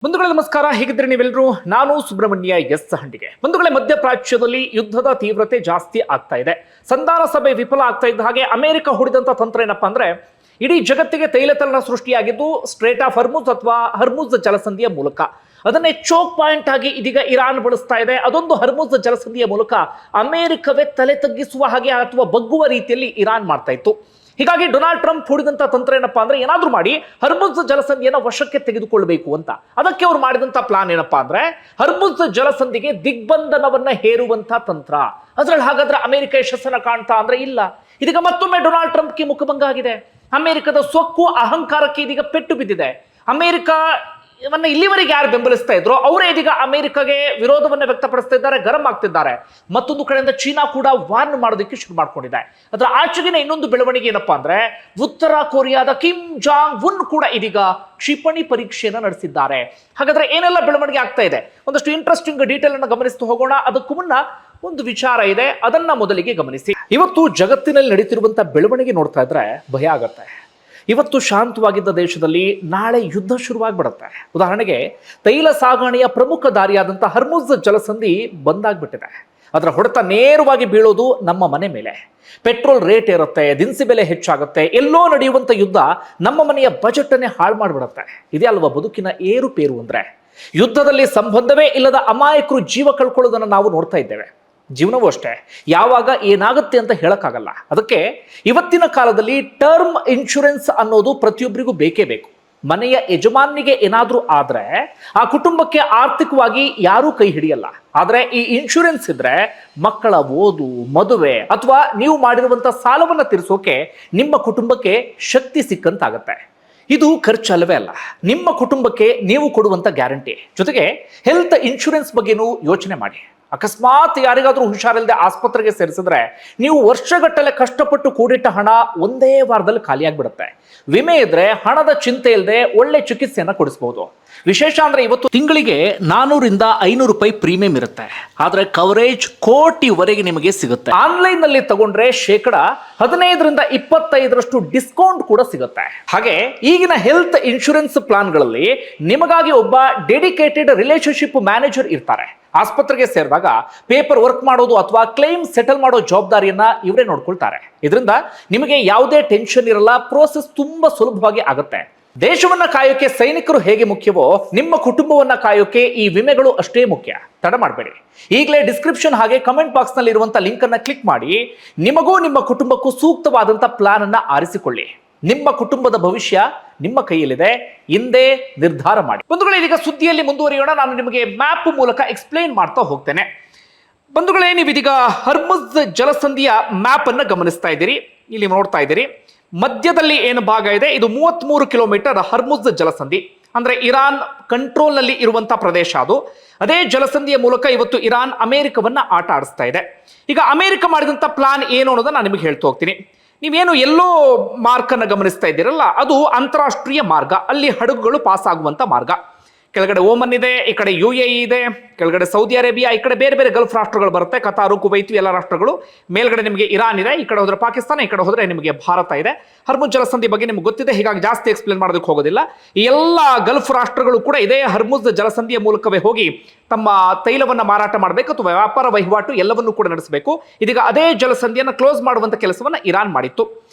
ಬಂಧುಗಳೇ ನಮಸ್ಕಾರ, ಹೇಗಿದ್ರೆ ನೀವೆಲ್ಲರೂ. ನಾನು ಸುಬ್ರಹ್ಮಣ್ಯ ಎಸ್ ಹಂಡಿಗೆ. ಬಂಧುಗಳೇ, ಮಧ್ಯಪ್ರಾಚ್ಯದಲ್ಲಿ ಯುದ್ಧದ ತೀವ್ರತೆ ಜಾಸ್ತಿ ಆಗ್ತಾ ಇದೆ. ಸಂಧಾನ ಸಭೆ ವಿಫಲ ಆಗ್ತಾ ಇದ್ದ ಹಾಗೆ ಅಮೆರಿಕ ಹೊಡೆದಂತ ತಂತ್ರ ಏನಪ್ಪಾ ಅಂದ್ರೆ, ಇಡೀ ಜಗತ್ತಿಗೆ ತೈಲತಲನ ಸೃಷ್ಟಿಯಾಗಿದ್ದು ಸ್ಟ್ರೇಟ್ ಆಫ್ ಹರ್ಮುಜ್ ಅಥವಾ ಹರ್ಮುಜ್ ಜಲಸಂಧಿಯ ಮೂಲಕ. ಅದನ್ನೇ ಚೋಕ್ ಪಾಯಿಂಟ್ ಆಗಿ ಇದೀಗ ಇರಾನ್ ಬಳಸ್ತಾ ಇದೆ. ಅದೊಂದು ಹರ್ಮುಜ್ ಜಲಸಂಧಿಯ ಮೂಲಕ ಅಮೆರಿಕವೇ ತಲೆ ತಗ್ಗಿಸುವ ಹಾಗೆ ಅಥವಾ ಬಗ್ಗುವ ರೀತಿಯಲ್ಲಿ ಇರಾನ್ ಮಾಡ್ತಾ ಇತ್ತು. ಹೀಗಾಗಿ ಡೊನಾಲ್ಡ್ ಟ್ರಂಪ್ ಹೂಡಿದಂತ ತಂತ್ರ ಏನಪ್ಪಾ ಅಂದ್ರೆ, ಏನಾದ್ರೂ ಮಾಡಿ ಹರ್ಮುಜ್ ಜಲಸಂಧಿಯನ್ನ ವಶಕ್ಕೆ ತೆಗೆದುಕೊಳ್ಳಬೇಕು ಅಂತ. ಅದಕ್ಕೆ ಅವ್ರು ಮಾಡಿದಂತ ಪ್ಲಾನ್ ಏನಪ್ಪಾ ಅಂದ್ರೆ, ಹರ್ಮುಜ್ ಜಲಸಂಧಿಗೆ ದಿಗ್ಬಂಧನವನ್ನ ಹೇರುವಂತ ತಂತ್ರ. ಅದ್ರಲ್ಲಿ ಹಾಗಾದ್ರೆ ಅಮೆರಿಕ ಯಶಸ್ಸನ್ನ ಕಾಣ್ತಾ ಅಂದ್ರೆ ಇಲ್ಲ. ಇದೀಗ ಮತ್ತೊಮ್ಮೆ ಡೊನಾಲ್ಡ್ ಟ್ರಂಪ್ಗೆ ಮುಖಭಂಗ ಆಗಿದೆ. ಅಮೆರಿಕದ ಸೊಕ್ಕು ಅಹಂಕಾರಕ್ಕೆ ಇದೀಗ ಪೆಟ್ಟು ಬಿದ್ದಿದೆ. ಅಮೆರಿಕ ಇಲ್ಲಿವರೆಗೆ ಯಾರು ಬೆಂಬಲಿಸ್ತಾ ಇದ್ರು ಅವರೇ ಇದೀಗ ಅಮೆರಿಕಗೆ ವಿರೋಧವನ್ನ ವ್ಯಕ್ತಪಡಿಸ್ತಾ ಇದ್ದಾರೆ, ಗರಂ ಆಗ್ತಿದ್ದಾರೆ. ಮತ್ತೊಂದು ಕಡೆಯಿಂದ ಚೀನಾ ಕೂಡ ವಾರ್ನ್ ಮಾಡೋದಕ್ಕೆ ಶುರು ಮಾಡ್ಕೊಂಡಿದೆ. ಅದರ ಆಚೆಗಿನ ಇನ್ನೊಂದು ಬೆಳವಣಿಗೆ ಏನಪ್ಪಾ ಅಂದ್ರೆ, ಉತ್ತರ ಕೊರಿಯಾದ ಕಿಮ್ ಜಾಂಗ್ ಉನ್ ಕೂಡ ಇದೀಗ ಕ್ಷಿಪಣಿ ಪರೀಕ್ಷೆಯನ್ನು ನಡೆಸಿದ್ದಾರೆ. ಹಾಗಾದ್ರೆ ಏನೆಲ್ಲ ಬೆಳವಣಿಗೆ ಆಗ್ತಾ ಇದೆ, ಒಂದಷ್ಟು ಇಂಟ್ರೆಸ್ಟಿಂಗ್ ಡೀಟೇಲ್ ಅನ್ನು ಗಮನಿಸ್ತಾ ಹೋಗೋಣ. ಅದಕ್ಕೂ ಮುನ್ನ ಒಂದು ವಿಚಾರ ಇದೆ, ಅದನ್ನ ಮೊದಲಿಗೆ ಗಮನಿಸಿ. ಇವತ್ತು ಜಗತ್ತಿನಲ್ಲಿ ನಡೀತಿರುವಂತಹ ಬೆಳವಣಿಗೆ ನೋಡ್ತಾ ಇದ್ರೆ ಭಯ ಆಗತ್ತೆ. ಇವತ್ತು ಶಾಂತವಾಗಿದ್ದ ದೇಶದಲ್ಲಿ ನಾಳೆ ಯುದ್ಧ ಶುರುವಾಗ್ಬಿಡುತ್ತೆ. ಉದಾಹರಣೆಗೆ, ತೈಲ ಸಾಗಣೆಯ ಪ್ರಮುಖ ದಾರಿಯಾದಂತಹ ಹರ್ಮುಜ್ ಜಲಸಂಧಿ ಬಂದಾಗ್ಬಿಟ್ಟಿದೆ. ಅದರ ಹೊಡೆತ ನೇರವಾಗಿ ಬೀಳೋದು ನಮ್ಮ ಮನೆ ಮೇಲೆ. ಪೆಟ್ರೋಲ್ ರೇಟ್ ಇರುತ್ತೆ, ದಿನಸಿ ಬೆಲೆ ಹೆಚ್ಚಾಗುತ್ತೆ. ಎಲ್ಲೋ ನಡೆಯುವಂತ ಯುದ್ಧ ನಮ್ಮ ಮನೆಯ ಬಜೆಟ್ ಅನ್ನೇ ಹಾಳು ಮಾಡಿಬಿಡುತ್ತೆ. ಇದೇ ಅಲ್ವಾ ಬದುಕಿನ ಏರುಪೇರು ಅಂದ್ರೆ. ಯುದ್ಧದಲ್ಲಿ ಸಂಬಂಧವೇ ಇಲ್ಲದ ಅಮಾಯಕರು ಜೀವ ಕಳ್ಕೊಳ್ಳೋದನ್ನು ನಾವು ನೋಡ್ತಾ ಇದ್ದೇವೆ. ಜೀವನವೂ ಅಷ್ಟೇ, ಯಾವಾಗ ಏನಾಗುತ್ತೆ ಅಂತ ಹೇಳಕ್ಕಾಗಲ್ಲ. ಅದಕ್ಕೆ ಇವತ್ತಿನ ಕಾಲದಲ್ಲಿ ಟರ್ಮ್ ಇನ್ಶೂರೆನ್ಸ್ ಅನ್ನೋದು ಪ್ರತಿಯೊಬ್ಬರಿಗೂ ಬೇಕೇ ಬೇಕು. ಮನೆಯ ಯಜಮಾನಿಗೆ ಏನಾದ್ರೂ ಆದ್ರೆ ಆ ಕುಟುಂಬಕ್ಕೆ ಆರ್ಥಿಕವಾಗಿ ಯಾರೂ ಕೈ ಹಿಡಿಯಲ್ಲ. ಆದ್ರೆ ಈ ಇನ್ಶೂರೆನ್ಸ್ ಇದ್ರೆ ಮಕ್ಕಳ ಓದು, ಮದುವೆ ಅಥವಾ ನೀವು ಮಾಡಿರುವಂತ ಸಾಲವನ್ನ ತೀರಿಸೋಕೆ ನಿಮ್ಮ ಕುಟುಂಬಕ್ಕೆ ಶಕ್ತಿ ಸಿಕ್ಕಂತಾಗತ್ತೆ. ಇದು ಖರ್ಚಲ್ಲವೇ ಅಲ್ಲ, ನಿಮ್ಮ ಕುಟುಂಬಕ್ಕೆ ನೀವು ಕೊಡುವಂತ ಗ್ಯಾರಂಟಿ. ಜೊತೆಗೆ ಹೆಲ್ತ್ ಇನ್ಶೂರೆನ್ಸ್ ಬಗ್ಗೆನೂ ಯೋಚನೆ ಮಾಡಿ. ಅಕಸ್ಮಾತ್ ಯಾರಿಗಾದ್ರೂ ಹುಷಾರಿಲ್ಲದೆ ಆಸ್ಪತ್ರೆಗೆ ಸೇರಿಸಿದ್ರೆ ನೀವು ವರ್ಷಗಟ್ಟಲೆ ಕಷ್ಟಪಟ್ಟು ಕೂಡಿಟ್ಟ ಹಣ ಒಂದೇ ವಾರದಲ್ಲಿ ಖಾಲಿಯಾಗ್ಬಿಡುತ್ತೆ. ವಿಮೆ ಇದ್ರೆ ಹಣದ ಚಿಂತೆ ಇಲ್ಲದೆ ಒಳ್ಳೆ ಚಿಕಿತ್ಸೆಯನ್ನ ಕೊಡಿಸಬಹುದು. ವಿಶೇಷ ಅಂದ್ರೆ ಇವತ್ತು ತಿಂಗಳಿಗೆ 400 - 500 ರೂಪಾಯಿ ಪ್ರೀಮಿಯಂ ಇರುತ್ತೆ. ಆದ್ರೆ ಕವರೇಜ್ ಕೋಟಿವರೆಗೆ ನಿಮಗೆ ಸಿಗುತ್ತೆ. ಆನ್ಲೈನ್ ನಲ್ಲಿ ತಗೊಂಡ್ರೆ 15% - 25% ಡಿಸ್ಕೌಂಟ್ ಕೂಡ ಸಿಗುತ್ತೆ. ಹಾಗೆ ಈಗಿನ ಹೆಲ್ತ್ ಇನ್ಶೂರೆನ್ಸ್ ಪ್ಲಾನ್ಗಳಲ್ಲಿ ನಿಮಗಾಗಿ ಒಬ್ಬ ಡೆಡಿಕೇಟೆಡ್ ರಿಲೇಶನ್ಶಿಪ್ ಮ್ಯಾನೇಜರ್ ಇರ್ತಾರೆ. ಆಸ್ಪತ್ರೆಗೆ ಸೇರಿದಾಗ ಪೇಪರ್ ವರ್ಕ್ ಮಾಡೋದು ಅಥವಾ ಕ್ಲೈಮ್ ಸೆಟಲ್ ಮಾಡೋ ಜವಾಬ್ದಾರಿಯನ್ನ ಇವರೇ ನೋಡ್ಕೊಳ್ತಾರೆ. ಇದರಿಂದ ನಿಮಗೆ ಯಾವುದೇ ಟೆನ್ಷನ್ ಇರಲ್ಲ, ಪ್ರೋಸೆಸ್ ತುಂಬಾ ಸುಲಭವಾಗಿ ಆಗುತ್ತೆ. ದೇಶವನ್ನ ಕಾಯೋಕೆ ಸೈನಿಕರು ಹೇಗೆ ಮುಖ್ಯವೋ, ನಿಮ್ಮ ಕುಟುಂಬವನ್ನ ಕಾಯೋಕೆ ಈ ವಿಮೆಗಳು ಅಷ್ಟೇ ಮುಖ್ಯ. ತಡ ಮಾಡಬೇಡಿ, ಈಗಲೇ ಡಿಸ್ಕ್ರಿಪ್ಷನ್ ಹಾಗೆ ಕಮೆಂಟ್ ಬಾಕ್ಸ್ ನಲ್ಲಿ ಇರುವಂತಹ ಲಿಂಕ್ ಅನ್ನ ಕ್ಲಿಕ್ ಮಾಡಿ ನಿಮಗೂ ನಿಮ್ಮ ಕುಟುಂಬಕ್ಕೂ ಸೂಕ್ತವಾದಂತ ಪ್ಲಾನ್ ಅನ್ನ ಆರಿಸಿಕೊಳ್ಳಿ. ನಿಮ್ಮ ಕುಟುಂಬದ ಭವಿಷ್ಯ ನಿಮ್ಮ ಕೈಯಲ್ಲಿದೆ, ಹಿಂದೆ ನಿರ್ಧಾರ ಮಾಡಿ. ಬಂಧುಗಳೇ, ಇದೀಗ ಸುದ್ದಿಯಲ್ಲಿ ಮುಂದುವರಿಯೋಣ. ನಾನು ನಿಮಗೆ ಮ್ಯಾಪ್ ಮೂಲಕ ಎಕ್ಸ್ಪ್ಲೈನ್ ಮಾಡ್ತಾ ಹೋಗ್ತೇನೆ. ಬಂಧುಗಳೇ, ನೀವು ಇದೀಗ ಹರ್ಮುಜ್ ಜಲಸಂಧಿಯ ಮ್ಯಾಪ್ ಅನ್ನು ಗಮನಿಸ್ತಾ ಇದ್ದೀರಿ. ಇಲ್ಲಿ ನೋಡ್ತಾ ಇದ್ದೀರಿ, ಮಧ್ಯದಲ್ಲಿ ಏನು ಭಾಗ ಇದೆ, ಇದು 33 ಕಿಲೋಮೀಟರ್ ಹರ್ಮುಜ್ ಜಲಸಂಧಿ. ಅಂದ್ರೆ ಇರಾನ್ ಕಂಟ್ರೋಲ್ ನಲ್ಲಿ ಇರುವಂತಹ ಪ್ರದೇಶ ಅದು. ಅದೇ ಜಲಸಂಧಿಯ ಮೂಲಕ ಇವತ್ತು ಇರಾನ್ ಅಮೆರಿಕವನ್ನ ಆಟ ಆಡಿಸ್ತಾ ಇದೆ. ಈಗ ಅಮೆರಿಕ ಮಾಡಿದಂತ ಪ್ಲಾನ್ ಏನು ಅನ್ನೋದನ್ನ ನಾನು ನಿಮಗೆ ಹೇಳ್ತಾ ಹೋಗ್ತೀನಿ. ನೀವೇನು ಎಲ್ಲೋ ಮಾರ್ಕ್ ಅನ್ನು ಗಮನಿಸ್ತಾ ಇದ್ದೀರಲ್ಲ, ಅದು ಅಂತಾರಾಷ್ಟ್ರೀಯ ಮಾರ್ಗ. ಅಲ್ಲಿ ಹಡಗುಗಳು ಪಾಸ್ ಆಗುವಂತ ಮಾರ್ಗ. ಕೆಳಗಡೆ ಓಮನ್ ಇದೆ, ಈ ಕಡೆ UAE ಇದೆ, ಕೆಳಗಡೆ ಸೌದಿ ಅರೇಬಿಯಾ, ಈ ಕಡೆ ಬೇರೆ ಬೇರೆ ಗಲ್ಫ್ ರಾಷ್ಟ್ರಗಳು ಬರುತ್ತೆ, ಕತಾರು, ಕುವೈತ್, ಎಲ್ಲ ರಾಷ್ಟ್ರಗಳು. ಮೇಲ್ಗಡೆ ನಿಮಗೆ ಇರಾನ್ ಇದೆ, ಈ ಕಡೆ ಹೋದ್ರೆ ಪಾಕಿಸ್ತಾನ, ಈ ಕಡೆ ಹೋದ್ರೆ ನಿಮಗೆ ಭಾರತ ಇದೆ. ಹರ್ಮುಜ್ ಜಲಸಂಧಿ ಬಗ್ಗೆ ನಿಮ್ಗೆ ಗೊತ್ತಿದೆ, ಹೀಗಾಗಿ ಜಾಸ್ತಿ ಎಕ್ಸ್ಪ್ಲೇನ್ ಮಾಡೋದಕ್ಕೆ ಹೋಗೋದಿಲ್ಲ. ಈ ಎಲ್ಲ ಗಲ್ಫ್ ರಾಷ್ಟ್ರಗಳು ಕೂಡ ಇದೇ ಹರ್ಮುಜ್ ಜಲಸಂಧಿಯ ಮೂಲಕವೇ ಹೋಗಿ ತಮ್ಮ ತೈಲವನ್ನ ಮಾರಾಟ ಮಾಡಬೇಕು ಅಥವಾ ವ್ಯಾಪಾರ ವಹಿವಾಟು ಎಲ್ಲವನ್ನೂ ಕೂಡ ನಡೆಸಬೇಕು. ಇದೀಗ ಅದೇ ಜಲಸಂಧಿಯನ್ನು ಕ್ಲೋಸ್ ಮಾಡುವಂತ ಕೆಲಸವನ್ನ ಇರಾನ್ ಮಾಡಿತ್ತು.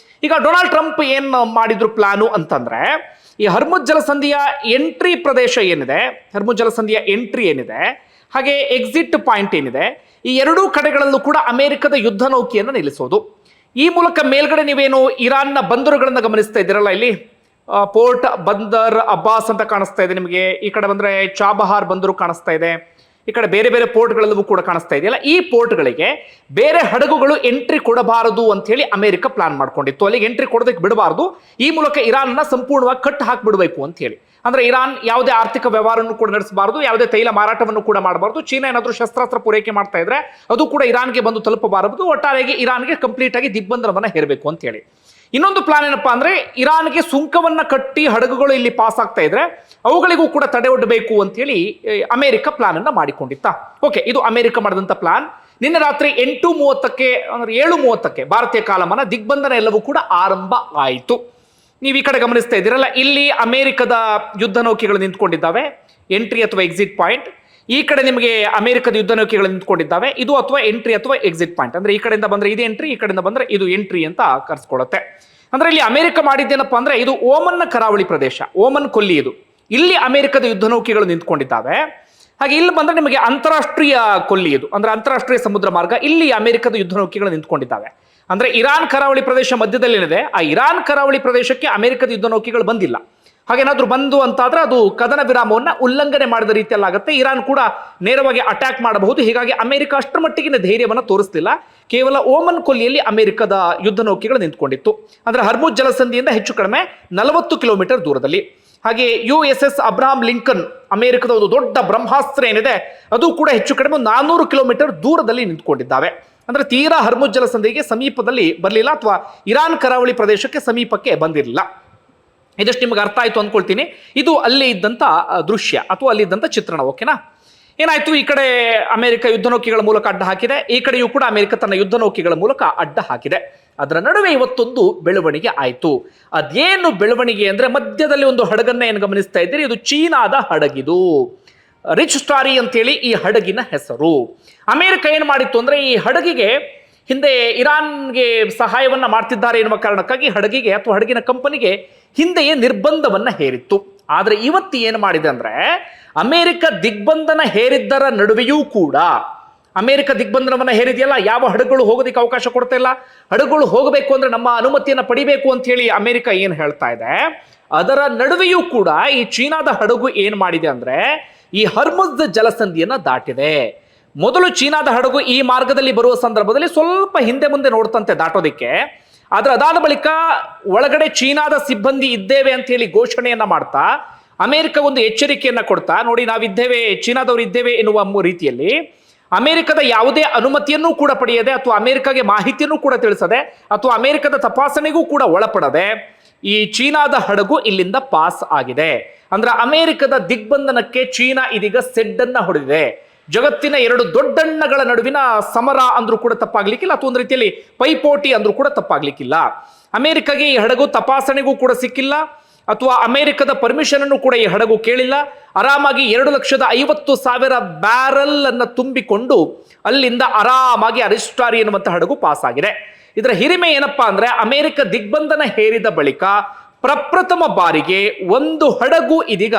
ಈಗ ಡೊನಾಲ್ಡ್ ಟ್ರಂಪ್ ಏನ್ ಮಾಡಿದ್ರು ಪ್ಲಾನು ಅಂತಂದ್ರೆ, ಈ ಹರ್ಮುಜ್ ಜಲಸಂಧಿಯ ಎಂಟ್ರಿ ಪ್ರದೇಶ ಏನಿದೆ, ಹರ್ಮುಜ್ ಜಲಸಂಧಿಯ ಎಂಟ್ರಿ ಏನಿದೆ, ಹಾಗೆ ಎಕ್ಸಿಟ್ ಪಾಯಿಂಟ್ ಏನಿದೆ, ಈ ಎರಡೂ ಕಡೆಗಳಲ್ಲೂ ಕೂಡ ಅಮೆರಿಕದ ಯುದ್ಧ ನೌಕೆಯನ್ನು ನಿಲ್ಲಿಸೋದು. ಈ ಮೂಲಕ ಮೇಲ್ಗಡೆ ನೀವೇನು ಇರಾನ್ನ ಬಂದರುಗಳನ್ನ ಗಮನಿಸ್ತಾ ಇದ್ದೀರಲ್ಲ, ಇಲ್ಲಿ ಪೋರ್ಟ್ ಬಂದರ್ ಅಬ್ಬಾಸ್ ಅಂತ ಕಾಣಿಸ್ತಾ ಇದೆ ನಿಮಗೆ. ಈ ಕಡೆ ಬಂದ್ರೆ ಚಾಬಹಾರ್ ಬಂದರು ಕಾಣಿಸ್ತಾ ಇದೆ. ಈ ಕಡೆ ಬೇರೆ ಬೇರೆ ಪೋರ್ಟ್ಗಳೆಲ್ಲವೂ ಕೂಡ ಕಾಣಿಸ್ತಾ ಇದೆಯಲ್ಲ, ಈ ಪೋರ್ಟ್ಗಳಿಗೆ ಬೇರೆ ಹಡಗುಗಳು ಎಂಟ್ರಿ ಕೊಡಬಾರದು ಅಂತ ಹೇಳಿ ಅಮೆರಿಕ ಪ್ಲಾನ್ ಮಾಡ್ಕೊಂಡಿತ್ತು. ಅಲ್ಲಿಗೆ ಎಂಟ್ರಿ ಕೊಡೋದಕ್ಕೆ ಬಿಡಬಾರದು. ಈ ಮೂಲಕ ಇರಾನ್ನ ಸಂಪೂರ್ಣವಾಗಿ ಕಟ್ ಹಾಕಿಬಿಡಬೇಕು ಅಂತ ಹೇಳಿ. ಅಂದ್ರೆ ಇರಾನ್ ಯಾವುದೇ ಆರ್ಥಿಕ ವ್ಯವಹಾರವನ್ನು ಕೂಡ ನಡೆಸಬಾರದು, ಯಾವುದೇ ತೈಲ ಮಾರಾಟವನ್ನು ಕೂಡ ಮಾಡಬಾರದು. ಚೀನಾ ಏನಾದರೂ ಶಸ್ತ್ರಾಸ್ತ್ರ ಪೂರೈಕೆ ಮಾಡ್ತಾ ಇದ್ರೆ ಅದು ಕೂಡ ಇರಾನ್ಗೆ ಬಂದು ತಲುಪಬಾರದು. ಒಟ್ಟಾರೆಯಾಗಿ ಇರಾನ್ಗೆ ಕಂಪ್ಲೀಟ್ ಆಗಿ ದಿಗ್ಬಂಧನವನ್ನ ಹೇರಬೇಕು ಅಂತ ಹೇಳಿ. ಇನ್ನೊಂದು ಪ್ಲಾನ್ ಏನಪ್ಪಾ ಅಂದ್ರೆ, ಇರಾನ್ಗೆ ಸುಂಕವನ್ನ ಕಟ್ಟಿ ಹಡಗುಗಳು ಇಲ್ಲಿ ಪಾಸ್ ಆಗ್ತಾ ಇದ್ರೆ ಅವುಗಳಿಗೂ ಕೂಡ ತಡೆ ಒಡ್ಡಬೇಕು ಅಂತ ಹೇಳಿ ಅಮೆರಿಕ ಪ್ಲಾನ್ ಅನ್ನ ಮಾಡಿಕೊಂಡಿತ್ತ. ಓಕೆ, ಇದು ಅಮೆರಿಕ ಮಾಡಿದಂತ ಪ್ಲಾನ್. ನಿನ್ನೆ ರಾತ್ರಿ 8:30 ಅಂದ್ರೆ 7:30 ಭಾರತೀಯ ಕಾಲಮಾನ ದಿಗ್ಬಂಧನ ಎಲ್ಲವೂ ಕೂಡ ಆರಂಭ ಆಯಿತು. ನೀವು ಈ ಕಡೆ ಗಮನಿಸ್ತಾ ಇದ್ದೀರಲ್ಲ, ಇಲ್ಲಿ ಅಮೆರಿಕದ ಯುದ್ಧ ನೌಕೆಗಳು ನಿಂತ್ಕೊಂಡಿದ್ದಾವೆ, ಎಂಟ್ರಿ ಅಥವಾ ಎಕ್ಸಿಟ್ ಪಾಯಿಂಟ್. ಈ ಕಡೆ ನಿಮಗೆ ಅಮೆರಿಕದ ಯುದ್ಧ ನೌಕೆಗಳು ನಿಂತ್ಕೊಂಡಿದ್ದಾವೆ, ಇದು ಅಥವಾ ಎಂಟ್ರಿ ಅಥವಾ ಎಕ್ಸಿಟ್ ಪಾಯಿಂಟ್. ಅಂದ್ರೆ ಈ ಕಡೆಯಿಂದ ಬಂದ್ರೆ ಇದು ಎಂಟ್ರಿ, ಈ ಕಡೆಯಿಂದ ಬಂದ್ರೆ ಇದು ಎಂಟ್ರಿ ಅಂತ ಕರ್ಸ್ಕೊಳ್ಳುತ್ತೆ. ಅಂದ್ರೆ ಇಲ್ಲಿ ಅಮೆರಿಕ ಮಾಡಿದ್ದೇನಪ್ಪ ಅಂದ್ರೆ, ಇದು ಓಮನ್ನ ಕರಾವಳಿ ಪ್ರದೇಶ, ಓಮನ್ ಕೊಲ್ಲಿ ಇದು. ಇಲ್ಲಿ ಅಮೆರಿಕದ ಯುದ್ಧ ನೌಕೆಗಳು ನಿಂತ್ಕೊಂಡಿದ್ದಾವೆ. ಹಾಗೆ ಇಲ್ಲಿ ಬಂದ್ರೆ ನಿಮಗೆ ಅಂತಾರಾಷ್ಟ್ರೀಯ ಕೊಲ್ಲಿ ಇದು, ಅಂದ್ರೆ ಅಂತಾರಾಷ್ಟ್ರೀಯ ಸಮುದ್ರ ಮಾರ್ಗ. ಇಲ್ಲಿ ಅಮೆರಿಕದ ಯುದ್ಧ ನೌಕೆಗಳು ನಿಂತ್ಕೊಂಡಿದ್ದಾವೆ. ಅಂದ್ರೆ ಇರಾನ್ ಕರಾವಳಿ ಪ್ರದೇಶ ಮಧ್ಯದಲ್ಲಿದೆ. ಆ ಇರಾನ್ ಕರಾವಳಿ ಪ್ರದೇಶಕ್ಕೆ ಅಮೆರಿಕದ ಯುದ್ಧ ನೌಕೆಗಳು ಬಂದಿಲ್ಲ. ಹಾಗೇನಾದ್ರೂ ಬಂದು ಅಂತಾದ್ರೆ ಅದು ಕದನ ವಿರಾಮವನ್ನ ಉಲ್ಲಂಘನೆ ಮಾಡಿದ ರೀತಿಯಲ್ಲಾಗುತ್ತೆ. ಇರಾನ್ ಕೂಡ ನೇರವಾಗಿ ಅಟ್ಯಾಕ್ ಮಾಡಬಹುದು. ಹೀಗಾಗಿ ಅಮೆರಿಕ ಅಷ್ಟರ ಮಟ್ಟಿಗಿನ ಧೈರ್ಯವನ್ನು ತೋರಿಸಲಿಲ್ಲ. ಕೇವಲ ಓಮನ್ ಕೊಲ್ಲಿಯಲ್ಲಿ ಅಮೆರಿಕದ ಯುದ್ಧ ನೌಕೆಗಳು ನಿಂತ್ಕೊಂಡಿತ್ತು. ಅಂದ್ರೆ ಹರ್ಮುಜ್ ಜಲಸಂಧಿಯಿಂದ ಹೆಚ್ಚು ಕಡಿಮೆ 40 ಕಿಲೋಮೀಟರ್ ದೂರದಲ್ಲಿ. ಹಾಗೆ USS ಅಬ್ರಹಾಂ ಲಿಂಕನ್, ಅಮೆರಿಕದ ಒಂದು ದೊಡ್ಡ ಬ್ರಹ್ಮಾಸ್ತ್ರ ಏನಿದೆ, ಅದು ಕೂಡ ಹೆಚ್ಚು ಕಡಿಮೆ 400 ಕಿಲೋಮೀಟರ್ ದೂರದಲ್ಲಿ ನಿಂತ್ಕೊಂಡಿದ್ದಾವೆ. ಅಂದ್ರೆ ತೀರಾ ಹರ್ಮುಜ್ ಜಲಸಂಧಿಗೆ ಸಮೀಪದಲ್ಲಿ ಬರಲಿಲ್ಲ, ಅಥವಾ ಇರಾನ್ ಕರಾವಳಿ ಪ್ರದೇಶಕ್ಕೆ ಸಮೀಪಕ್ಕೆ ಬಂದಿರಲಿಲ್ಲ. ಇದಷ್ಟು ನಿಮಗೆ ಅರ್ಥ ಆಯ್ತು ಅಂದ್ಕೊಳ್ತೀನಿ. ಇದು ಅಲ್ಲಿ ಇದ್ದಂಥ ದೃಶ್ಯ ಅಥವಾ ಅಲ್ಲಿ ಇದ್ದಂಥ ಚಿತ್ರಣ. ಓಕೆನಾ? ಏನಾಯ್ತು, ಈ ಕಡೆ ಅಮೆರಿಕ ಯುದ್ಧ ನೌಕೆಗಳ ಮೂಲಕ ಅಡ್ಡ ಹಾಕಿದೆ, ಈ ಕಡೆಯೂ ಕೂಡ ಅಮೆರಿಕ ತನ್ನ ಯುದ್ಧ ನೌಕೆಗಳ ಮೂಲಕ ಅಡ್ಡ ಹಾಕಿದೆ. ಅದರ ನಡುವೆ ಇವತ್ತೊಂದು ಬೆಳವಣಿಗೆ ಆಯಿತು. ಅದೇನು ಬೆಳವಣಿಗೆ ಅಂದ್ರೆ, ಮಧ್ಯದಲ್ಲಿ ಒಂದು ಹಡಗನ್ನ ಏನು ಗಮನಿಸ್ತಾ ಇದ್ದೀರಿ, ಇದು ಚೀನಾದ ಹಡಗಿದು. ರಿಚ್ ಸ್ಟಾರಿ ಅಂತೇಳಿ ಈ ಹಡಗಿನ ಹೆಸರು. ಅಮೆರಿಕ ಏನು ಮಾಡಿತ್ತು ಅಂದ್ರೆ, ಈ ಹಡಗಿಗೆ ಹಿಂದೆ ಇರಾನ್ಗೆ ಸಹಾಯವನ್ನ ಮಾಡ್ತಿದ್ದಾರೆ ಎನ್ನುವ ಕಾರಣಕ್ಕಾಗಿ ಹಡಗಿಗೆ ಅಥವಾ ಹಡಗಿನ ಕಂಪನಿಗೆ ಹಿಂದೆಯೇ ನಿರ್ಬಂಧವನ್ನ ಹೇರಿತ್ತು. ಆದ್ರೆ ಇವತ್ತು ಏನು ಮಾಡಿದೆ ಅಂದ್ರೆ, ಅಮೆರಿಕ ದಿಗ್ಬಂಧನ ಹೇರಿದ್ದರ ನಡುವೆಯೂ ಕೂಡ, ಅಮೆರಿಕ ದಿಗ್ಬಂಧನವನ್ನ ಹೇರಿದೆಯಲ್ಲ, ಯಾವ ಹಡಗುಗಳು ಹೋಗೋದಕ್ಕೆ ಅವಕಾಶ ಕೊಡ್ತಾ ಇಲ್ಲ. ಹಡಗುಗಳು ಹೋಗಬೇಕು ಅಂದ್ರೆ ನಮ್ಮ ಅನುಮತಿಯನ್ನ ಪಡಿಬೇಕು ಅಂತ ಹೇಳಿ ಅಮೆರಿಕ ಏನು ಹೇಳ್ತಾ ಇದೆ, ಅದರ ನಡುವೆಯೂ ಕೂಡ ಈ ಚೀನಾದ ಹಡಗು ಏನ್ ಮಾಡಿದೆ ಅಂದ್ರೆ, ಈ ಹರ್ಮುಜ್ ಜಲಸಂಧಿಯನ್ನ ದಾಟಿದೆ. ಮೊದಲು ಚೀನಾದ ಹಡಗು ಈ ಮಾರ್ಗದಲ್ಲಿ ಬರುವ ಸಂದರ್ಭದಲ್ಲಿ ಸ್ವಲ್ಪ ಹಿಂದೆ ಮುಂದೆ ನೋಡ್ತಂತೆ ದಾಟೋದಿಕ್ಕೆ. ಆದ್ರೆ ಅದಾದ ಬಳಿಕ ಒಳಗಡೆ ಚೀನಾದ ಸಿಬ್ಬಂದಿ ಇದ್ದೇವೆ ಅಂತ ಹೇಳಿ ಘೋಷಣೆಯನ್ನ ಮಾಡ್ತಾ ಅಮೆರಿಕ ಒಂದು ಎಚ್ಚರಿಕೆಯನ್ನ ಕೊಡ್ತಾ, ನೋಡಿ ನಾವಿದ್ದೇವೆ, ಚೀನಾದವರು ಇದ್ದೇವೆ ಎನ್ನುವ ರೀತಿಯಲ್ಲಿ ಅಮೆರಿಕದ ಯಾವುದೇ ಅನುಮತಿಯನ್ನು ಕೂಡ ಪಡೆಯದೆ, ಅಥವಾ ಅಮೆರಿಕಗೆ ಮಾಹಿತಿಯನ್ನು ಕೂಡ ತಿಳಿಸದೆ, ಅಥವಾ ಅಮೆರಿಕದ ತಪಾಸಣೆಗೂ ಕೂಡ ಒಳಪಡದೆ ಈ ಚೀನಾದ ಹಡಗು ಇಲ್ಲಿಂದ ಪಾಸ್ ಆಗಿದೆ. ಅಂದ್ರೆ ಅಮೆರಿಕದ ದಿಗ್ಬಂಧನಕ್ಕೆ ಚೀನಾ ಇದೀಗ ಸೆಡ್ಡನ್ನ ಹೊಡೆದಿದೆ. ಜಗತ್ತಿನ ಎರಡು ದೊಡ್ಡಣ್ಣಗಳ ನಡುವಿನ ಸಮರ ಅಂದ್ರೂ ಕೂಡ ತಪ್ಪಾಗ್ಲಿಕ್ಕಿಲ್ಲ, ಅಥವಾ ಒಂದು ರೀತಿಯಲ್ಲಿ ಪೈಪೋಟಿ ಅಂದ್ರೂ ಕೂಡ ತಪ್ಪಾಗ್ಲಿಕ್ಕಿಲ್ಲ. ಅಮೆರಿಕಗೆ ಈ ಹಡಗು ತಪಾಸಣೆಗೂ ಕೂಡ ಸಿಕ್ಕಿಲ್ಲ, ಅಥವಾ ಅಮೆರಿಕದ ಪರ್ಮಿಷನ್ ಅನ್ನು ಕೂಡ ಈ ಹಡಗು ಕೇಳಿಲ್ಲ. ಆರಾಮಾಗಿ 2,50,000 ಬ್ಯಾರಲ್ ಅನ್ನ ತುಂಬಿಕೊಂಡು ಅಲ್ಲಿಂದ ಆರಾಮಾಗಿ ಅರಿಸ್ಟಾರಿ ಎನ್ನುವಂತ ಹಡಗು ಪಾಸ್ ಆಗಿದೆ. ಇದರ ಹಿರಿಮೆ ಏನಪ್ಪಾ ಅಂದ್ರೆ, ಅಮೆರಿಕ ದಿಗ್ಬಂಧನ ಹೇರಿದ ಬಳಿಕ ಪ್ರಪ್ರಥಮ ಬಾರಿಗೆ ಒಂದು ಹಡಗು ಇದೀಗ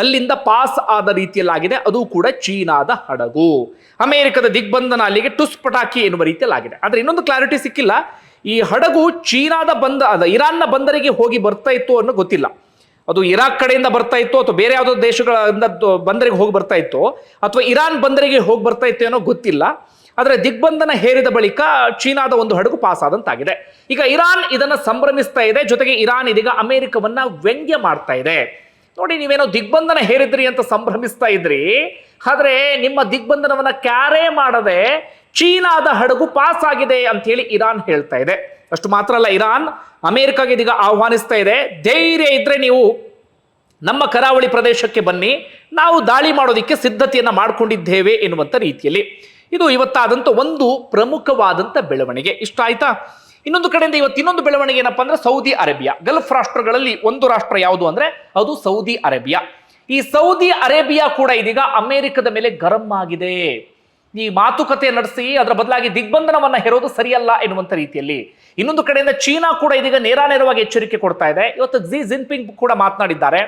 ಅಲ್ಲಿಂದ ಪಾಸ್ ಆದ ರೀತಿಯಲ್ಲಾಗಿದೆ. ಅದು ಕೂಡ ಚೀನಾದ ಹಡಗು. ಅಮೆರಿಕದ ದಿಗ್ಬಂಧನ ಅಲ್ಲಿಗೆ ಟುಸ್ ಪಟಾಕಿ ಎನ್ನುವ ರೀತಿಯಲ್ಲಾಗಿದೆ. ಆದ್ರೆ ಇನ್ನೊಂದು ಕ್ಲಾರಿಟಿ ಸಿಕ್ಕಿಲ್ಲ, ಈ ಹಡಗು ಚೀನಾದ ಇರಾನ್ನ ಬಂದರಿಗೆ ಹೋಗಿ ಬರ್ತಾ ಇತ್ತು ಅನ್ನೋ ಗೊತ್ತಿಲ್ಲ. ಅದು ಇರಾಕ್ ಕಡೆಯಿಂದ ಬರ್ತಾ ಇತ್ತು, ಅಥವಾ ಬೇರೆ ಯಾವುದೋ ದೇಶಗಳಿಂದ ಬಂದರಿಗೆ ಹೋಗಿ ಬರ್ತಾ ಇತ್ತು, ಅಥವಾ ಇರಾನ್ ಬಂದರಿಗೆ ಹೋಗಿ ಬರ್ತಾ ಇತ್ತು ಅನ್ನೋ ಗೊತ್ತಿಲ್ಲ. ಆದರೆ ದಿಗ್ಬಂಧನ ಹೇರಿದ ಬಳಿಕ ಚೀನಾದ ಒಂದು ಹಡಗು ಪಾಸ್ ಆದಂತಾಗಿದೆ. ಈಗ ಇರಾನ್ ಇದನ್ನ ಸಂಭ್ರಮಿಸ್ತಾ ಇದೆ. ಜೊತೆಗೆ ಇರಾನ್ ಇದೀಗ ಅಮೆರಿಕವನ್ನ ವ್ಯಂಗ್ಯ ಮಾಡ್ತಾ ಇದೆ. ನೋಡಿ, ನೀವೇನೋ ದಿಗ್ಬಂಧನ ಹೇರಿದ್ರಿ ಅಂತ ಸಂಭ್ರಮಿಸ್ತಾ ಇದ್ರಿ, ಆದ್ರೆ ನಿಮ್ಮ ದಿಗ್ಬಂಧನವನ್ನ ಕ್ಯಾರೇ ಮಾಡದೆ ಚೀನಾದ ಹಡಗು ಪಾಸ್ ಆಗಿದೆ ಅಂತ ಹೇಳಿ ಇರಾನ್ ಹೇಳ್ತಾ ಇದೆ. ಅಷ್ಟು ಮಾತ್ರ ಅಲ್ಲ, ಇರಾನ್ ಅಮೆರಿಕಾಗೆ ಇದೀಗ ಆಹ್ವಾನಿಸ್ತಾ ಇದೆ, ಧೈರ್ಯ ಇದ್ರೆ ನೀವು ನಮ್ಮ ಕರಾವಳಿ ಪ್ರದೇಶಕ್ಕೆ ಬನ್ನಿ, ನಾವು ದಾಳಿ ಮಾಡೋದಿಕ್ಕೆ ಸಿದ್ಧತೆಯನ್ನ ಮಾಡಿಕೊಂಡಿದ್ದೇವೆ ಎನ್ನುವಂತ ರೀತಿಯಲ್ಲಿ. ಇದು ಇವತ್ತಾದಂತ ಒಂದು ಪ್ರಮುಖವಾದಂತ ಬೆಳವಣಿಗೆ. ಇಷ್ಟ ಆಯ್ತಾ? ಇನ್ನೊಂದು ಕಡೆಯಿಂದ ಇವತ್ತು ಇನ್ನೊಂದು ಬೆಳವಣಿಗೆ ಏನಪ್ಪಾ ಅಂದ್ರೆ, ಸೌದಿ ಅರೇಬಿಯಾ. ಗಲ್ಫ್ ರಾಷ್ಟ್ರಗಳಲ್ಲಿ ಒಂದು ರಾಷ್ಟ್ರ ಯಾವುದು ಅಂದ್ರೆ ಅದು ಸೌದಿ ಅರೇಬಿಯಾ. ಈ ಸೌದಿ ಅರೇಬಿಯಾ ಕೂಡ ಇದೀಗ ಅಮೆರಿಕದ ಮೇಲೆ ಗರಂ ಆಗಿದೆ. ಈ ಮಾತುಕತೆ ನಡೆಸಿ ಅದರ ಬದಲಾಗಿ ದಿಗ್ಬಂಧನವನ್ನ ಹೇರೋದು ಸರಿಯಲ್ಲ ಎನ್ನುವಂತ ರೀತಿಯಲ್ಲಿ. ಇನ್ನೊಂದು ಕಡೆಯಿಂದ ಚೀನಾ ಕೂಡ ಇದೀಗ ನೇರವಾಗಿ ಎಚ್ಚರಿಕೆ ಕೊಡ್ತಾ ಇದೆ. ಇವತ್ತು ಕ್ಸಿ ಜಿನ್ಪಿಂಗ್ ಕೂಡ ಮಾತನಾಡಿದ್ದಾರೆ.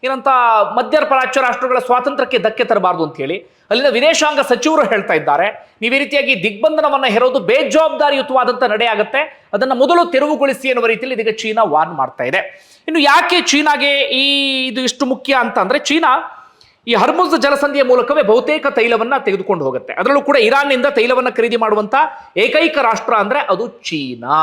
ಏನಂತ, ಮಧ್ಯಪ್ರಾಚ್ಯ ರಾಷ್ಟ್ರಗಳ ಸ್ವಾತಂತ್ರ್ಯಕ್ಕೆ ಧಕ್ಕೆ ತರಬಾರದು ಅಂತ ಹೇಳಿ ಅಲ್ಲಿನ ವಿದೇಶಾಂಗ ಸಚಿವರು ಹೇಳ್ತಾ ಇದ್ದಾರೆ. ನೀವು ಈ ರೀತಿಯಾಗಿ ದಿಗ್ಬಂಧನವನ್ನ ಹೇರೋದು ಬೇಜವಾಬ್ದಾರಿಯುತವಾದಂತ ನಡೆ ಆಗುತ್ತೆ, ಅದನ್ನ ಮೊದಲು ತೆರವುಗೊಳಿಸಿ ಎನ್ನುವ ರೀತಿಯಲ್ಲಿ ಇದೀಗ ಚೀನಾ ವಾರ್ನ್ ಮಾಡ್ತಾ ಇದೆ. ಇನ್ನು ಯಾಕೆ ಚೀನಾಗೆ ಇದು ಇಷ್ಟು ಮುಖ್ಯ ಅಂತ ಅಂದ್ರೆ, ಚೀನಾ ಈ ಹರ್ಮುಜ್ ಜಲಸಂಧಿಯ ಮೂಲಕವೇ ಬಹುತೇಕ ತೈಲವನ್ನ ತೆಗೆದುಕೊಂಡು ಹೋಗುತ್ತೆ. ಅದರಲ್ಲೂ ಕೂಡ ಇರಾನ್ನಿಂದ ತೈಲವನ್ನ ಖರೀದಿ ಮಾಡುವಂತ ಏಕೈಕ ರಾಷ್ಟ್ರ ಅಂದ್ರೆ ಅದು ಚೀನಾ.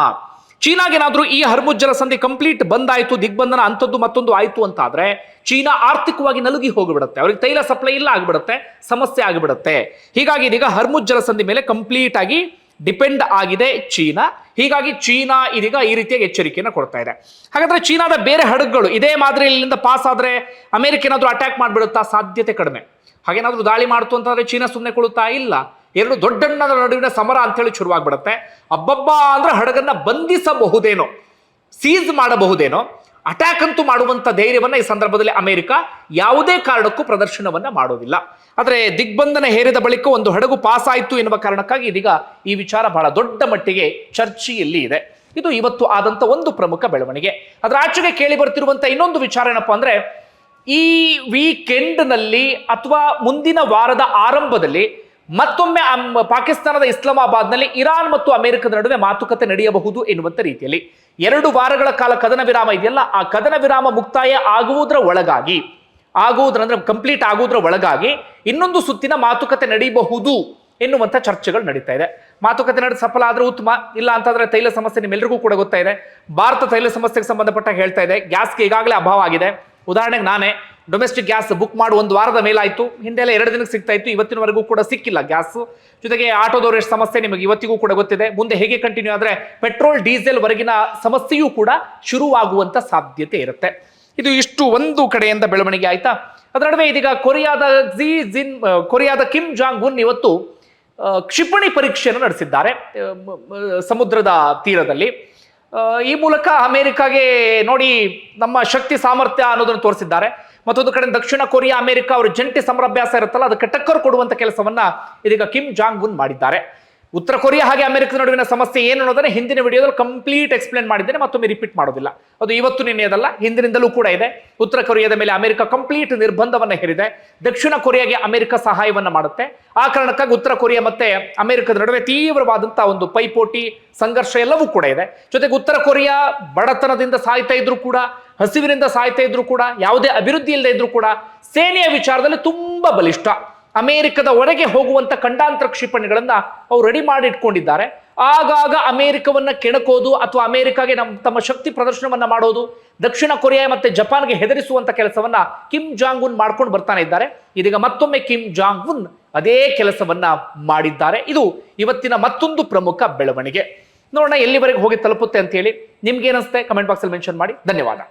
ಚೀನಾಗೇನಾದ್ರೂ ಈ ಹರ್ಮುಜ್ ಜಲಸಂಧಿ ಕಂಪ್ಲೀಟ್ ಬಂದಾಯ್ತು, ದಿಗ್ಬಂಧನ ಅಂತದ್ದು ಮತ್ತೊಂದು ಆಯ್ತು ಅಂತ ಆದ್ರೆ ಚೀನಾ ಆರ್ಥಿಕವಾಗಿ ನಲುಗಿ ಹೋಗಿಬಿಡುತ್ತೆ. ಅವ್ರಿಗೆ ತೈಲ ಸಪ್ಲೈ ಇಲ್ಲ ಆಗಿಬಿಡುತ್ತೆ, ಸಮಸ್ಯೆ ಆಗಿಬಿಡುತ್ತೆ. ಹೀಗಾಗಿ ಇದೀಗ ಹರ್ಮುಜ್ ಜಲಸಂಧಿ ಮೇಲೆ ಕಂಪ್ಲೀಟ್ ಆಗಿ ಡಿಪೆಂಡ್ ಆಗಿದೆ ಚೀನಾ. ಹೀಗಾಗಿ ಚೀನಾ ಇದೀಗ ಈ ರೀತಿಯಾಗಿ ಎಚ್ಚರಿಕೆಯನ್ನು ಕೊಡ್ತಾ ಇದೆ. ಹಾಗಾದ್ರೆ ಚೀನಾದ ಬೇರೆ ಹಡಗುಗಳು ಇದೇ ಮಾದರಿ ಇಲ್ಲಿಂದ ಪಾಸ್ ಆದ್ರೆ ಅಮೆರಿಕ ಏನಾದ್ರೂ ಅಟ್ಯಾಕ್ ಮಾಡಿಬಿಡುತ್ತಾ? ಸಾಧ್ಯತೆ ಕಡಿಮೆ. ಹಾಗೇನಾದ್ರೂ ದಾಳಿ ಮಾಡ್ತು ಅಂತಂದ್ರೆ ಚೀನಾ ಸುಮ್ಮನೆ ಕೊಡುತ್ತಾ? ಇಲ್ಲ. ಎರಡು ದೊಡ್ಡಣ್ಣನ ನಡುವಿನ ಸಮರ ಅಂತ ಹೇಳಿ ಶುರುವಾಗ್ಬಿಡುತ್ತೆ. ಅಬ್ಬಬ್ಬಾ ಅಂದ್ರೆ ಹಡಗನ್ನ ಬಂಧಿಸಬಹುದೇನೋ, ಸೀಸ್ ಮಾಡಬಹುದೇನೋ. ಅಟ್ಯಾಕ್ ಅಂತೂ ಮಾಡುವಂತ ಧೈರ್ಯವನ್ನ ಈ ಸಂದರ್ಭದಲ್ಲಿ ಅಮೆರಿಕ ಯಾವುದೇ ಕಾರಣಕ್ಕೂ ಪ್ರದರ್ಶನವನ್ನ ಮಾಡೋದಿಲ್ಲ. ಆದರೆ ದಿಗ್ಬಂಧನ ಹೇರಿದ ಬಳಿಕ ಒಂದು ಹಡಗು ಪಾಸ್ ಆಯಿತು ಎನ್ನುವ ಕಾರಣಕ್ಕಾಗಿ ಇದೀಗ ಈ ವಿಚಾರ ಬಹಳ ದೊಡ್ಡ ಮಟ್ಟಿಗೆ ಚರ್ಚೆಯಲ್ಲಿ ಇದೆ. ಇದು ಇವತ್ತು ಆದಂತ ಒಂದು ಪ್ರಮುಖ ಬೆಳವಣಿಗೆ. ಅದರ ಆಚೆಗೆ ಕೇಳಿ ಬರ್ತಿರುವಂತ ಇನ್ನೊಂದು ವಿಚಾರ ಏನಪ್ಪಾ ಅಂದ್ರೆ, ಈ ವೀಕೆಂಡ್ನಲ್ಲಿ ಅಥವಾ ಮುಂದಿನ ವಾರದ ಆರಂಭದಲ್ಲಿ ಮತ್ತೊಮ್ಮೆ ಪಾಕಿಸ್ತಾನದ ಇಸ್ಲಾಮಾಬಾದ್ನಲ್ಲಿ ಇರಾನ್ ಮತ್ತು ಅಮೆರಿಕದ ನಡುವೆ ಮಾತುಕತೆ ನಡೆಯಬಹುದು ಎನ್ನುವಂತ ರೀತಿಯಲ್ಲಿ 2 ವಾರಗಳ ಕಾಲ ಕದನ ವಿರಾಮ ಇದೆಯಲ್ಲ, ಆ ಕದನ ವಿರಾಮ ಮುಕ್ತಾಯ ಆಗುವುದರ ಒಳಗಾಗಿ ಕಂಪ್ಲೀಟ್ ಆಗುವುದರ ಒಳಗಾಗಿ ಇನ್ನೊಂದು ಸುತ್ತಿನ ಮಾತುಕತೆ ನಡೆಯಬಹುದು ಎನ್ನುವಂತ ಚರ್ಚೆಗಳು ನಡೀತಾ ಇದೆ. ಮಾತುಕತೆ ನಡೆದು ಸಫಲ ಆದ್ರೆ ಉತ್ತಮ, ಇಲ್ಲ ಅಂತಂದ್ರೆ ತೈಲ ಸಮಸ್ಯೆ ನಿಮ್ಮೆಲ್ಲರಿಗೂ ಕೂಡ ಗೊತ್ತಾ ಇದೆ. ಭಾರತ ತೈಲ ಸಮಸ್ಯೆಗೆ ಸಂಬಂಧಪಟ್ಟ ಹೇಳ್ತಾ ಇದೆ, ಗ್ಯಾಸ್ಗೆ ಈಗಾಗಲೇ ಅಭಾವ ಆಗಿದೆ. ಉದಾಹರಣೆಗೆ ನಾನೇ ಡೊಮೆಸ್ಟಿಕ್ ಗ್ಯಾಸ್ ಬುಕ್ ಮಾಡಿ 1 ವಾರದ ಮೇಲಾಯಿತು, ಹಿಂದೆಲ್ಲ 2 ದಿನಕ್ಕೆ ಸಿಗ್ತಾ ಇತ್ತು, ಇವತ್ತಿನವರೆಗೂ ಕೂಡ ಸಿಕ್ಕಿಲ್ಲ ಗ್ಯಾಸ್. ಜೊತೆಗೆ ಆಟೋದವರ ಸಮಸ್ಯೆ ನಿಮಗೆ ಇವತ್ತಿಗೂ ಕೂಡ ಗೊತ್ತಿದೆ. ಮುಂದೆ ಹೇಗೆ ಕಂಟಿನ್ಯೂ ಆದ್ರೆ ಪೆಟ್ರೋಲ್ ಡೀಸೆಲ್ ವರೆಗಿನ ಸಮಸ್ಯೆಯೂ ಕೂಡ ಶುರುವಾಗುವಂತ ಸಾಧ್ಯತೆ ಇರುತ್ತೆ. ಇದು ಇಷ್ಟು ಒಂದು ಕಡೆಯಿಂದ ಬೆಳವಣಿಗೆ ಆಯ್ತಾ. ಅದರ ನಡುವೆ ಇದೀಗ ಕೊರಿಯಾದ ಕಿಮ್ ಜಾಂಗ್ ಉನ್ ಇವತ್ತು ಕ್ಷಿಪಣಿ ಪರೀಕ್ಷೆಯನ್ನು ನಡೆಸಿದ್ದಾರೆ ಸಮುದ್ರದ ತೀರದಲ್ಲಿ. ಈ ಮೂಲಕ ಅಮೆರಿಕಾಗೆ ನೋಡಿ ನಮ್ಮ ಶಕ್ತಿ ಸಾಮರ್ಥ್ಯ ಅನ್ನೋದನ್ನು ತೋರಿಸಿದ್ದಾರೆ. ಮತ್ತೊಂದು ಕಡೆ ದಕ್ಷಿಣ ಕೊರಿಯಾ ಅಮೆರಿಕ ಅವರ ಜಂಟಿ ಸಮರಾಭ್ಯಾಸ ಇರುತ್ತಲ್ಲ, ಅದಕ್ಕೆ ಟಕ್ಕರ್ ಕೊಡುವಂತ ಕೆಲಸವನ್ನ ಇದೀಗ ಕಿಮ್ ಜಾಂಗ್ ಉನ್ ಮಾಡಿದ್ದಾರೆ. ಉತ್ತರ ಕೊರಿಯಾ ಹಾಗೆ ಅಮೆರಿಕದ ನಡುವಿನ ಸಮಸ್ಯೆ ಏನು ಅನ್ನೋದನ್ನ ಹಿಂದಿನ ವಿಡಿಯೋದಲ್ಲಿ ಕಂಪ್ಲೀಟ್ ಎಕ್ಸ್ಪ್ಲೇನ್ ಮಾಡಿದ್ದೇನೆ, ಮತ್ತೊಮ್ಮೆ ರಿಪೀಟ್ ಮಾಡೋದಿಲ್ಲ. ಅದು ಇವತ್ತು ನಿನ್ನೆದಲ್ಲ, ಹಿಂದಿನಿಂದಲೂ ಕೂಡ ಇದೆ. ಉತ್ತರ ಕೊರಿಯಾದ ಮೇಲೆ ಅಮೆರಿಕ ಕಂಪ್ಲೀಟ್ ನಿರ್ಬಂಧವನ್ನ ಹೇರಿದೆ. ದಕ್ಷಿಣ ಕೊರಿಯಾಗೆ ಅಮೆರಿಕ ಸಹಾಯವನ್ನ ಮಾಡುತ್ತೆ. ಆ ಕಾರಣಕ್ಕಾಗಿ ಉತ್ತರ ಕೊರಿಯಾ ಮತ್ತೆ ಅಮೆರಿಕದ ನಡುವೆ ತೀವ್ರವಾದಂತಹ ಒಂದು ಪೈಪೋಟಿ ಸಂಘರ್ಷ ಎಲ್ಲವೂ ಕೂಡ ಇದೆ. ಜೊತೆಗೆ ಉತ್ತರ ಕೊರಿಯಾ ಬಡತನದಿಂದ ಸಾಯ್ತಾ ಇದ್ರು ಕೂಡ, ಹಸಿವಿನಿಂದ ಸಾಯ್ತಾ ಇದ್ರು ಕೂಡ, ಯಾವುದೇ ಅಭಿವೃದ್ಧಿ ಇಲ್ಲದೆ ಇದ್ರು ಕೂಡ ಸೇನೆಯ ವಿಚಾರದಲ್ಲಿ ತುಂಬಾ ಬಲಿಷ್ಠ. ಅಮೆರಿಕದ ಹೊರಗೆ ಹೋಗುವಂತ ಖಂಡಾಂತರ ಕ್ಷಿಪಣಿಗಳನ್ನ ಅವರು ರೆಡಿ ಮಾಡಿ ಇಟ್ಕೊಂಡಿದ್ದಾರೆ. ಆಗಾಗ ಅಮೆರಿಕವನ್ನ ಕೆಣಕೋದು ಅಥವಾ ಅಮೆರಿಕಾಗೆ ತಮ್ಮ ಶಕ್ತಿ ಪ್ರದರ್ಶನವನ್ನ ಮಾಡೋದು, ದಕ್ಷಿಣ ಕೊರಿಯಾ ಮತ್ತೆ ಜಪಾನ್ಗೆ ಹೆದರಿಸುವಂತ ಕೆಲಸವನ್ನ ಕಿಮ್ ಜಾಂಗ್ ಉನ್ ಮಾಡ್ಕೊಂಡು ಬರ್ತಾನೆ ಇದ್ದಾರೆ. ಇದೀಗ ಮತ್ತೊಮ್ಮೆ ಕಿಮ್ ಜಾಂಗ್ ಉನ್ ಅದೇ ಕೆಲಸವನ್ನ ಮಾಡಿದ್ದಾರೆ. ಇದು ಇವತ್ತಿನ ಮತ್ತೊಂದು ಪ್ರಮುಖ ಬೆಳವಣಿಗೆ. ನೋಡೋಣ ಎಲ್ಲಿವರೆಗೆ ಹೋಗಿ ತಲುಪುತ್ತೆ ಅಂತ ಹೇಳಿ. ನಿಮ್ಗೆ ಏನಿಸುತ್ತೆ ಕಮೆಂಟ್ ಬಾಕ್ಸ್ ಅಲ್ಲಿ ಮೆನ್ಷನ್ ಮಾಡಿ. ಧನ್ಯವಾದ.